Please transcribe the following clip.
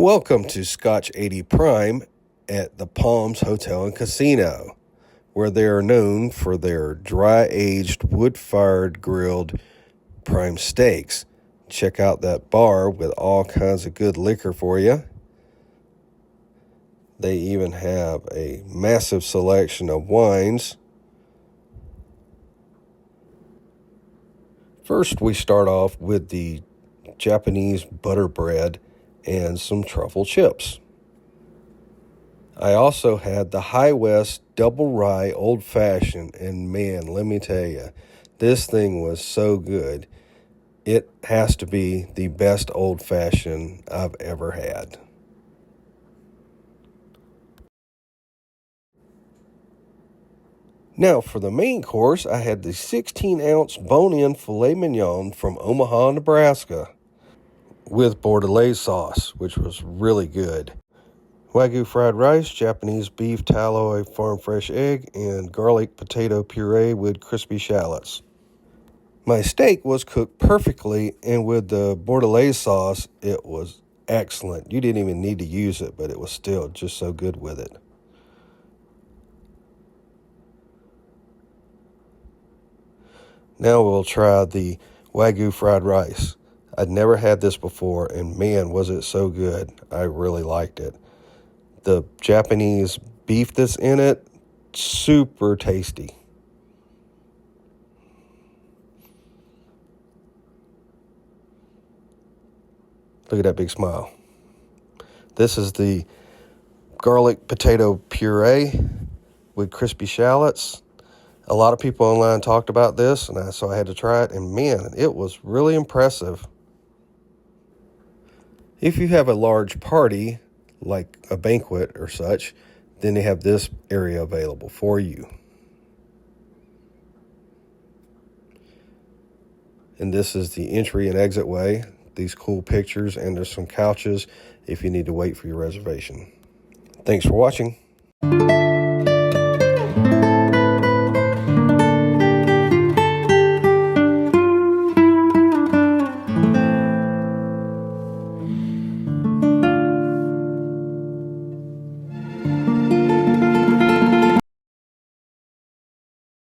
Welcome to Scotch 80 Prime at the Palms Hotel and Casino, where they are known for their dry-aged, wood-fired grilled prime steaks. Check out that bar with all kinds of good liquor for you. They even have a massive selection of wines. First, we start off with the Japanese butter bread and some truffle chips. I also had the High West Double Rye Old Fashioned, and man, let me tell you, this thing was so good. It has to be the best old fashioned I've ever had. Now, for the main course, I had the 16-ounce Bone-in Filet Mignon from Omaha, Nebraska, with Bordelaise Sauce, which was really good. Wagyu fried rice, Japanese beef tallow, a farm fresh egg, and garlic potato puree with crispy shallots. My steak was cooked perfectly, and with the Bordelaise sauce, it was excellent. You didn't even need to use it, but it was still just so good with it. Now we'll try the Wagyu fried rice. I'd never had this before, and man, was it so good. I really liked it. The Japanese beef that's in it, super tasty. Look at that big smile. This is the garlic potato puree with crispy shallots. A lot of people online talked about this, and so I had to try it, and man, it was really impressive. If you have a large party, like a banquet or such, then they have this area available for you. And this is the entry and exit way. These cool pictures, and there's some couches if you need to wait for your reservation. Thanks for watching.